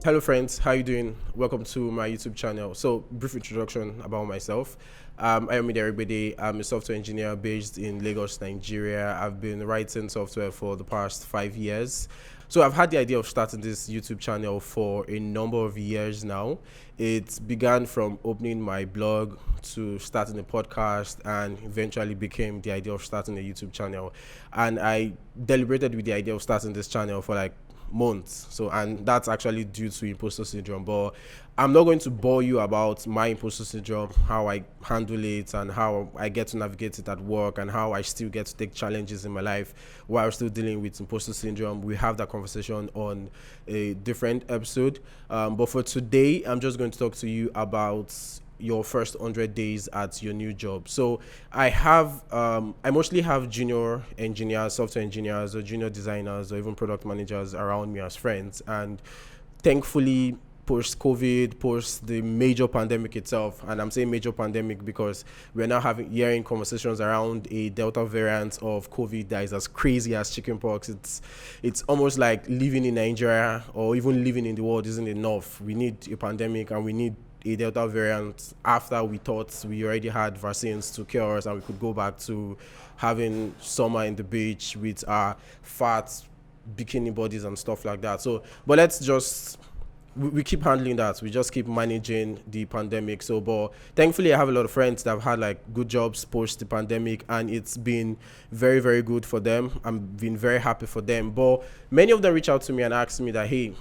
Hello friends, how you doing? Welcome to my YouTube channel. So, brief introduction about myself. I am with everybody. I'm a software engineer based in Lagos, Nigeria. I've been writing software for the past 5 years. So I've had the idea of starting this YouTube channel for a number of years now. It began from opening my blog to starting a podcast and eventually became the idea of starting a YouTube channel. And I deliberated with the idea of starting this channel for like months. So, and that's actually due to imposter syndrome. But I'm not going to bore you about my imposter syndrome, how I handle it, and how I get to navigate it at work, and how I still get to take challenges in my life while still dealing with imposter syndrome. We have that conversation on a different episode. But for today, I'm just going to talk to you about your first 100 days at your new job. So I mostly have junior engineers, software engineers, or junior designers, or even product managers around me as friends. And thankfully, post COVID, post the major pandemic itself, and I'm saying major pandemic because we're now hearing conversations around a Delta variant of COVID that is as crazy as chickenpox. It's almost like living in Nigeria or even living in the world isn't enough. We need a pandemic, and we need a Delta variant after we thought we already had vaccines to cure us and we could go back to having summer in the beach with our fat bikini bodies and stuff like that. So, but let's just we keep handling that. We just keep managing the pandemic. So, but thankfully, I have a lot of friends that have had like good jobs post the pandemic, and it's been very, very good for them. I'm been very happy for them. But many of them reach out to me and ask me that, hey,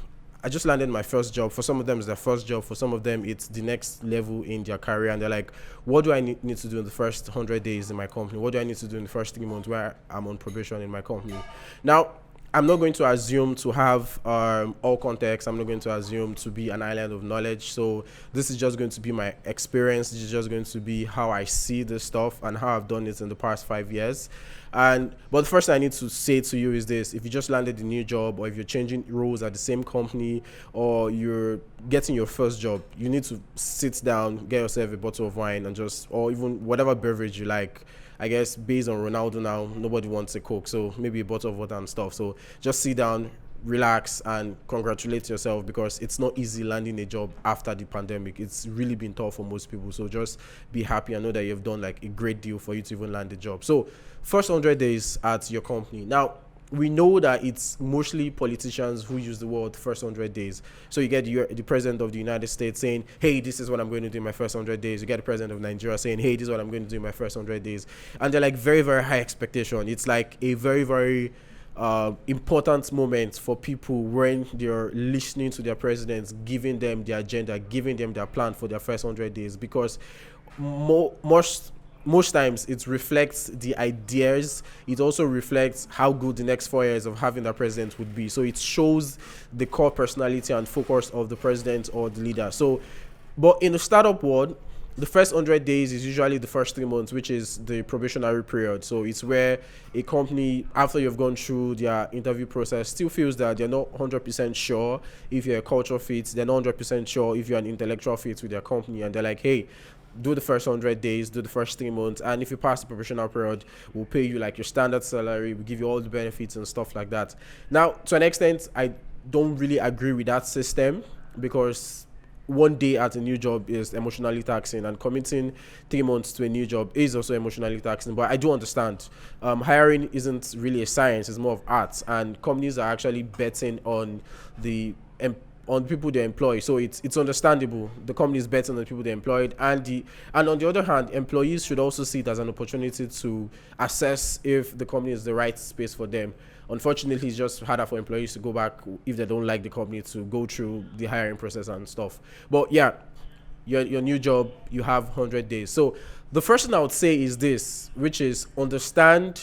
I just landed my first job. For some of them, it's their first job. For some of them, it's the next level in their career. And they're like, what do I need to do in the first 100 days in my company? What do I need to do in the first 3 months where I'm on probation in my company? Now, I'm not going to assume to have all context. I'm not going to assume to be an island of knowledge. So this is just going to be my experience. This is just going to be how I see this stuff and how I've done it in the past 5 years. But the first thing I need to say to you is this: if you just landed a new job, or if you're changing roles at the same company, or you're getting your first job, you need to sit down, get yourself a bottle of wine, and just, or even whatever beverage you like. I guess based on Ronaldo now, nobody wants a Coke, so maybe a bottle of water and stuff. So just sit down, relax, and congratulate yourself, because it's not easy landing a job after the pandemic. It's really been tough for most people. So just be happy and know that you've done like a great deal for you to even land a job. So first 100 days at your company. Now, we know that it's mostly politicians who use the word first 100 days. So you get the president of the United States saying, hey, this is what I'm going to do in my first 100 days. You get the president of Nigeria saying, hey, this is what I'm going to do in my first 100 days. And they're like very, very high expectation. It's like a very, very important moment for people when they're listening to their presidents, giving them their agenda, giving them their plan for their first 100 days. Because most times it reflects the ideas. It also reflects how good the next 4 years of having that president would be. So it shows the core personality and focus of the president or the leader. So, but in the startup world, the first 100 days is usually the first 3 months, which is the probationary period. So it's where a company, after you've gone through their interview process, still feels that they're not 100% sure if you're a culture fit. They're not 100% sure if you're an intellectual fit with their company. And they're like, hey, do the first 100 days, do the first 3 months, and if you pass the probationary period, we'll pay you like your standard salary, we'll give you all the benefits and stuff like that. Now, to an extent, I don't really agree with that system, because one day at a new job is emotionally taxing, and committing 3 months to a new job is also emotionally taxing. But I do understand hiring isn't really a science, it's more of art, and companies are actually betting on the on people they employ. So it's understandable. The company is betting on the people they employed, and on the other hand, employees should also see it as an opportunity to assess if the company is the right space for them. Unfortunately, it's just harder for employees to go back if they don't like the company, to go through the hiring process and stuff. But yeah, your new job, you have 100 days. So the first thing I would say is this, which is understand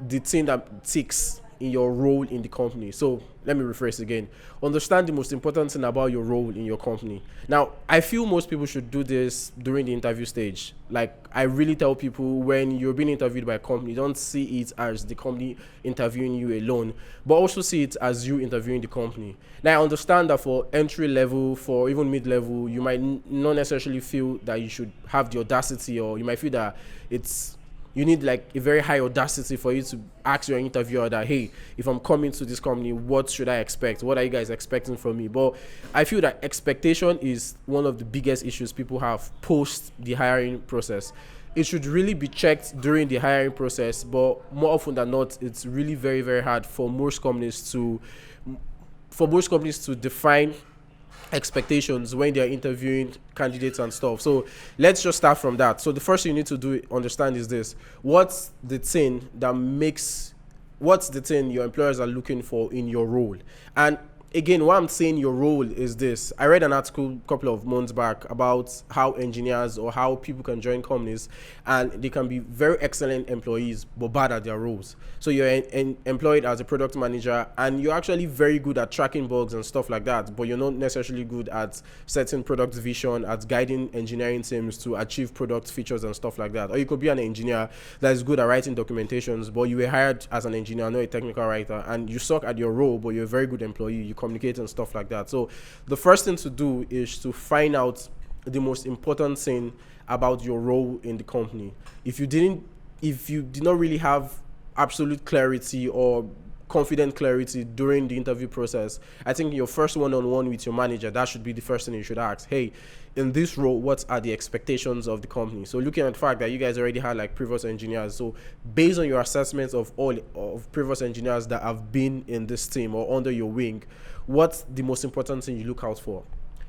the thing that ticks in your role in the company. So let me rephrase again. Understand the most important thing about your role in your company. Now, I feel most people should do this during the interview stage. Like, I really tell people, when you're being interviewed by a company, don't see it as the company interviewing you alone, but also see it as you interviewing the company. Now, I understand that for entry level, for even mid level, you might not necessarily feel that you should have the audacity, or you might feel that it's You need like a very high audacity for you to ask your interviewer that, hey, if I'm coming to this company, what should I expect? What are you guys expecting from me? But I feel that expectation is one of the biggest issues people have post the hiring process. It should really be checked during the hiring process, but more often than not, it's really very, very hard for most companies to define expectations when they're interviewing candidates and stuff. So let's just start from that. So the first thing you need to do understand is this: what's the thing your employers are looking for in your role? And again, what I'm saying your role is this. I read an article a couple of months back about how engineers or how people can join companies and they can be very excellent employees but bad at their roles. So you're employed as a product manager and you're actually very good at tracking bugs and stuff like that, but you're not necessarily good at setting product vision, at guiding engineering teams to achieve product features and stuff like that. Or you could be an engineer that is good at writing documentations, but you were hired as an engineer, not a technical writer, and you suck at your role, but you're a very good employee. You communicate and stuff like that. So the first thing to do is to find out the most important thing about your role in the company. If you did not really have absolute clarity or confident clarity during the interview process, I think your first one-on-one with your manager, that should be the first thing you should ask. Hey, in this role, what are the expectations of the company? So looking at the fact that you guys already had like previous engineers, so based on your assessments of all of previous engineers that have been in this team or under your wing, what's the most important thing you look out for?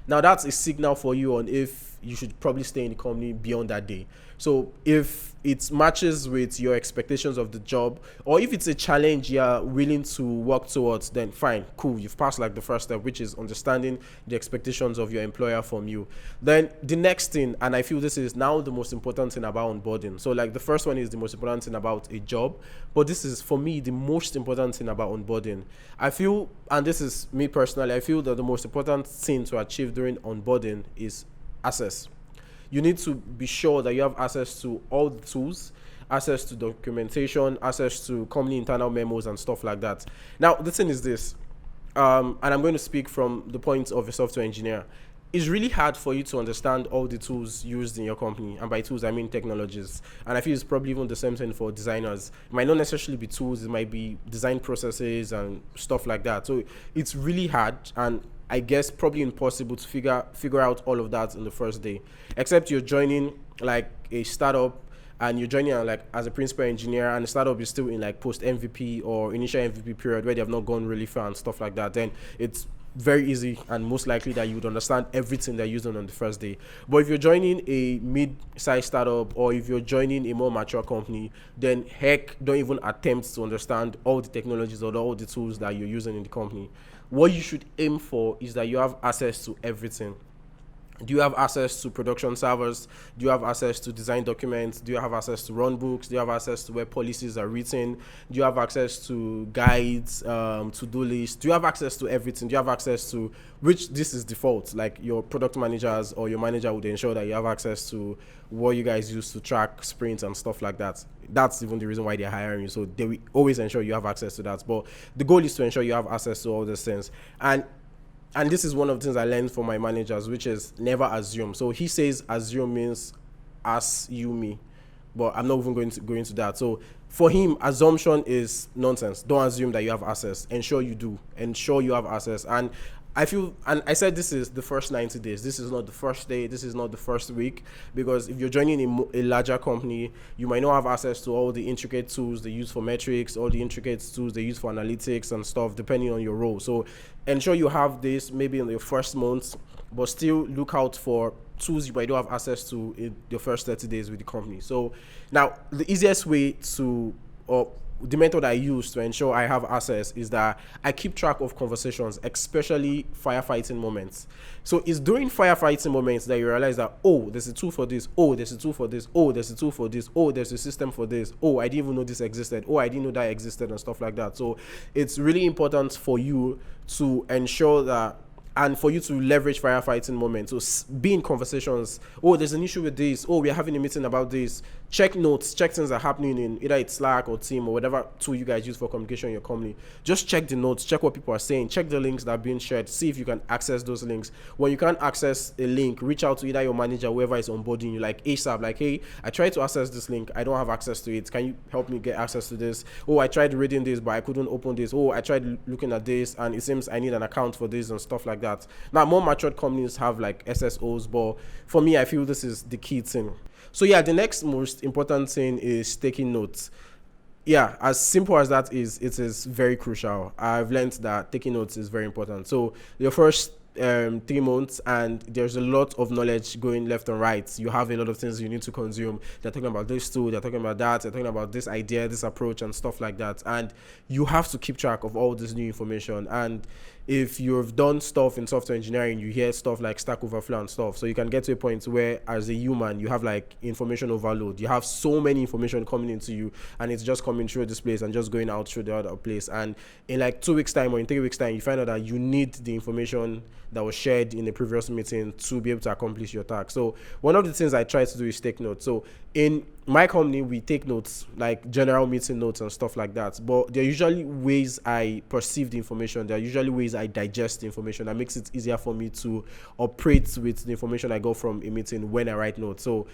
Now that's a signal for you on if you should probably stay in the company beyond that day. So if it matches with your expectations of the job, or if it's a challenge you're willing to work towards, then fine, cool, you've passed like the first step, which is understanding the expectations of your employer from you. Then the next thing, and I feel this is now the most important thing about onboarding. So like the first one is the most important thing about a job, but this is for me the most important thing about onboarding. I feel, and this is me personally, I feel that the most important thing to achieve during onboarding is access. You need to be sure that you have access to all the tools, access to documentation, access to company internal memos and stuff like that. Now, the thing is this, and I'm going to speak from the point of a software engineer. It's really hard for you to understand all the tools used in your company. And by tools, I mean technologies. And I feel it's probably even the same thing for designers. It might not necessarily be tools. It might be design processes and stuff like that. So it's really hard, and I guess probably impossible to figure out all of that in the first day, except you're joining like a startup and you're joining like as a principal engineer, and the startup is still in like post MVP or initial MVP period where they have not gone really far and stuff like that. Then it's very easy and most likely that you would understand everything they're using on the first day. But if you're joining a mid-sized startup or if you're joining a more mature company, then heck, don't even attempt to understand all the technologies or all the tools that you're using in the company. What you should aim for is that you have access to everything. Do you have access to production servers? Do you have access to design documents? Do you have access to run books? Do you have access to where policies are written? Do you have access to guides, to-do lists? Do you have access to everything? Do you have access to, which this is default, like your product managers or your manager would ensure that you have access to what you guys use to track sprints and stuff like that. That's even the reason why they're hiring you. So they will always ensure you have access to that. But the goal is to ensure you have access to all these things. And this is one of the things I learned from my managers, which is never assume. So he says assume means ask you me, but I'm not even going to go into that. So for him, assumption is nonsense. Don't assume that you have access. Ensure you do. Ensure you have access. And I feel, and I said this is the first 90 days. This is not the first day. This is not the first week. Because if you're joining a larger company, you might not have access to all the intricate tools they use for metrics, all the intricate tools they use for analytics and stuff, depending on your role. So ensure you have this maybe in your first month, but still look out for tools you might not have access to in your first 30 days with the company. So now the easiest way to, or the method I use to ensure I have access is that I keep track of conversations, especially firefighting moments. So it's during firefighting moments that you realize that, oh, there's a tool for this. Oh, there's a tool for this. Oh, there's a tool for this. Oh, there's a system for this. Oh, I didn't even know this existed. Oh, I didn't know that existed and stuff like that. So it's really important for you to ensure that and for you to leverage firefighting moments. So be in conversations. Oh, there's an issue with this. Oh, we're having a meeting about this. Check notes, check things that are happening in either it's Slack or Team or whatever tool you guys use for communication in your company. Just check the notes, check what people are saying, check the links that are being shared, see if you can access those links. When you can't access a link, reach out to either your manager, whoever is onboarding you, like ASAP, like, hey, I tried to access this link, I don't have access to it. Can you help me get access to this? Oh, I tried reading this, but I couldn't open this. Oh, I tried looking at this, and it seems I need an account for this and stuff like that. Now, more matured companies have like SSOs, but for me, I feel this is the key thing. So yeah, the next most important thing is taking notes. Yeah, as simple as that is, it is very crucial. I've learned that taking notes is very important. So your first 3 months, and there's a lot of knowledge going left and right. You have a lot of things you need to consume. They're talking about this too, they're talking about that, they're talking about this idea, this approach, and stuff like that. And you have to keep track of all this new information. And if you've done stuff in software engineering, you hear stuff like Stack Overflow and stuff. So you can get to a point where, as a human, you have like information overload. You have so many information coming into you, and it's just coming through this place and just going out through the other place. And in like 2 weeks' time or in 3 weeks' time, you find out that you need the information that was shared in the previous meeting to be able to accomplish your task. So one of the things I try to do is take notes. So in my company, we take notes, like general meeting notes and stuff like that. But there are usually ways I perceive the information. There are usually ways I digest the information that makes it easier for me to operate with the information I got from a meeting when I write notes. So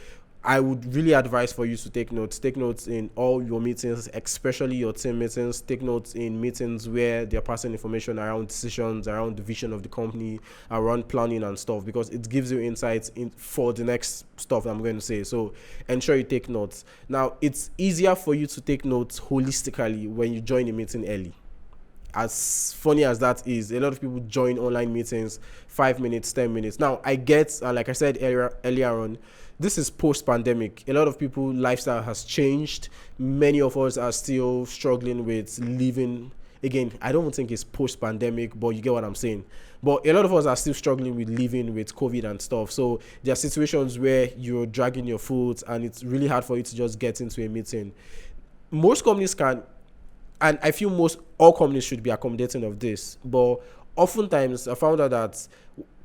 I would really advise for you to take notes. Take notes in all your meetings, especially your team meetings. Take notes in meetings where they're passing information around decisions, around the vision of the company, around planning and stuff, because it gives you insights in for the next stuff I'm going to say. So ensure you take notes. Now, it's easier for you to take notes holistically when you join a meeting early. As funny as that is, a lot of people join online meetings 5 minutes, 10 minutes. Now, I get, like I said earlier on, this is post-pandemic. A lot of people lifestyle has changed. Many of us are still struggling with living. Again, I don't think it's post-pandemic, but you get what I'm saying. But a lot of us are still struggling with living with COVID and stuff. So there are situations where you're dragging your foot and it's really hard for you to just get into a meeting. Most companies can, and I feel all companies should be accommodating of this. But oftentimes I found out that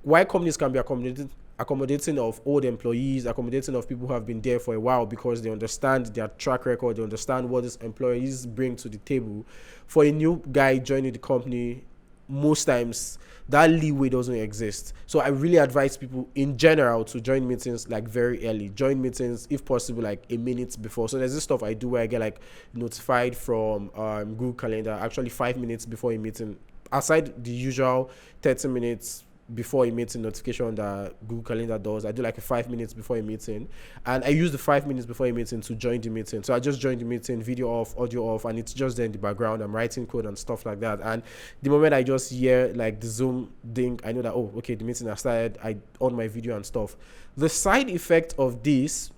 why companies can be accommodating of old employees, accommodating of people who have been there for a while, because they understand their track record, they understand what these employees bring to the table. For a new guy joining the company, most times that leeway doesn't exist. So I really advise people in general to join meetings like very early. Join meetings if possible like a minute before. So there's this stuff I do where I get like notified from Google Calendar actually 5 minutes before a meeting, aside the usual 30 minutes before a meeting notification that Google Calendar does. I do like a 5 minutes before a meeting, and I use the 5 minutes before a meeting to join the meeting. So I just join the meeting, video off, audio off, and it's just there in the background. I'm writing code and stuff like that. And the moment I just hear like the Zoom ding, I know that, oh, okay, the meeting has started. I on my video and stuff. The side effect of this,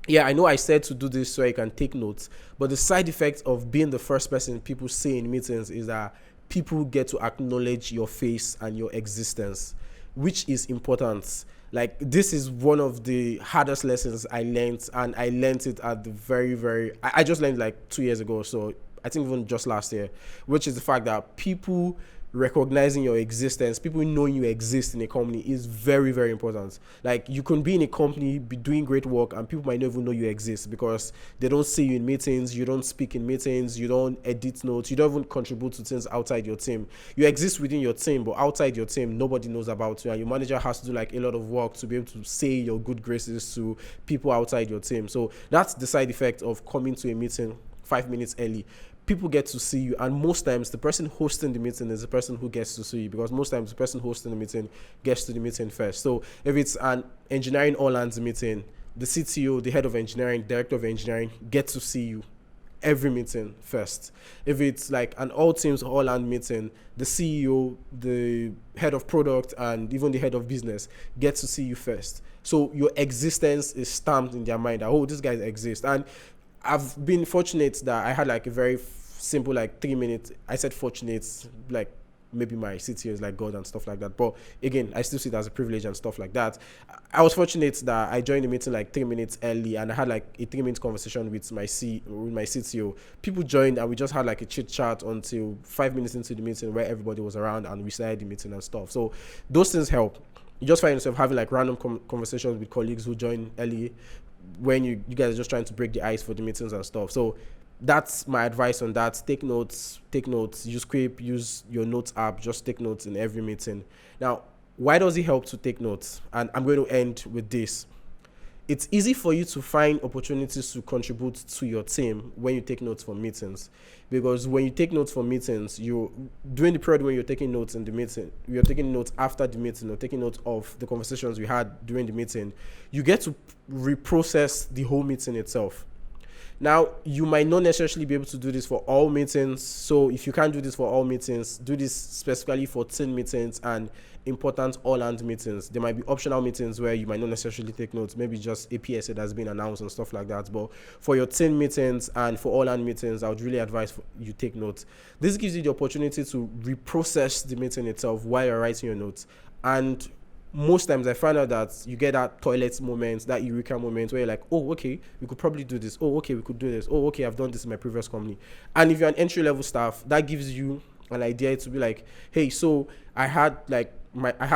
yeah, I know I said to do this so I can take notes, but the side effect of being the first person people say in meetings is that people get to acknowledge your face and your existence, which is important. Like, this is one of the hardest lessons I learned, and I learned it at the I just learned like 2 years ago, so I think even just last year, which is the fact that people recognizing your existence, people knowing you exist in a company is very, very important. Like, you can be in a company, be doing great work, and people might not even know you exist because they don't see you in meetings, you don't speak in meetings, you don't edit notes, you don't even contribute to things outside your team. You exist within your team, but outside your team, nobody knows about you, and your manager has to do like a lot of work to be able to say your good graces to people outside your team. So that's the side effect of coming to a meeting 5 minutes early. People get to see you, and most times the person hosting the meeting is the person who gets to see you, because most times the person hosting the meeting gets to the meeting first. So if it's an engineering all hands meeting, the CTO, the head of engineering, director of engineering get to see you every meeting first. If it's like an all teams all hand meeting, the CEO, the head of product, and even the head of business get to see you first. So your existence is stamped in their mind that, oh, these guys exist. And I've been fortunate that I had like a very simple like 3 minutes. I said fortunate, like maybe my CTO is like God and stuff like that. But again, I still see it as a privilege and stuff like that. I was fortunate that I joined the meeting like 3 minutes early, and I had like a 3 minute conversation with my CTO. People joined and we just had like a chit chat until 5 minutes into the meeting where everybody was around and we started the meeting and stuff. So those things help. You just find yourself having like random conversations with colleagues who join early when you guys are just trying to break the ice for the meetings and stuff. So that's my advice on that. Take notes, use Script, use your notes app, just take notes in every meeting. Now, why does it help to take notes? And I'm going to end with this. It's easy for you to find opportunities to contribute to your team when you take notes from meetings. Because when you take notes from meetings, during the period when you're taking notes in the meeting, you're taking notes after the meeting or taking notes of the conversations we had during the meeting, you get to reprocess the whole meeting itself. Now, you might not necessarily be able to do this for all meetings. So if you can't do this for all meetings, do this specifically for team meetings and important all-hand meetings. There might be optional meetings where you might not necessarily take notes, maybe just a PSA that's been announced and stuff like that. But for your team meetings and for all-hand meetings, I would really advise you take notes. This gives you the opportunity to reprocess the meeting itself while you're writing your notes. And most times I find out that you get that toilet moment, that eureka moment where you're like, oh, okay, we could probably do this. Oh, okay, we could do this. Oh, okay, I've done this in my previous company. And if you're an entry-level staff, that gives you an idea to be like, hey, so I had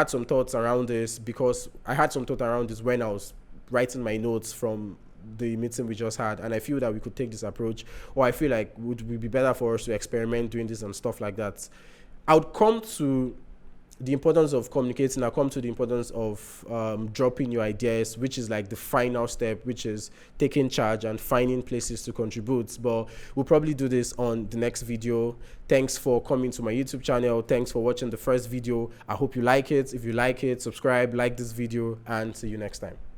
some thoughts around this because I had some thought around this when I was writing my notes from the meeting we just had, and I feel that we could take this approach, or I feel like would be better for us to experiment doing this and stuff like that. I would come to the importance of communicating. I'll come to the importance of dropping your ideas, which is like the final step, which is taking charge and finding places to contribute. But we'll probably do this on the next video. Thanks for coming to my YouTube channel. Thanks for watching the first video. I hope you like it. If you like it, subscribe, like this video, and see you next time.